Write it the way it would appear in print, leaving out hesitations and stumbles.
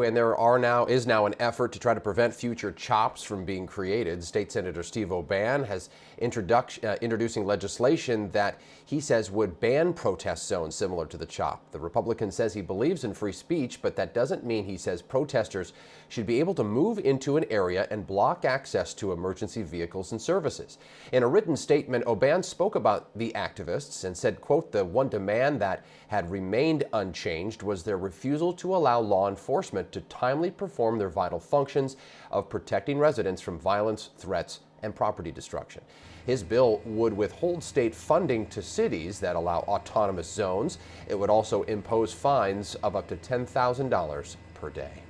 And there is now an effort to try to prevent future CHOPs from being created. State Senator Steve O'Ban has introducing legislation that he says would ban protest zones similar to the CHOP. The Republican says he believes in free speech, but that doesn't mean, he says, protesters should be able to move into an area and block access to emergency vehicles and services. In a written statement, O'Ban spoke about the activists and said, quote, "The one demand that had remained unchanged was their refusal to allow law enforcement to timely perform their vital functions of protecting residents from violence, threats, and property destruction." His bill would withhold state funding to cities that allow autonomous zones. It would also impose fines of up to $10,000 per day.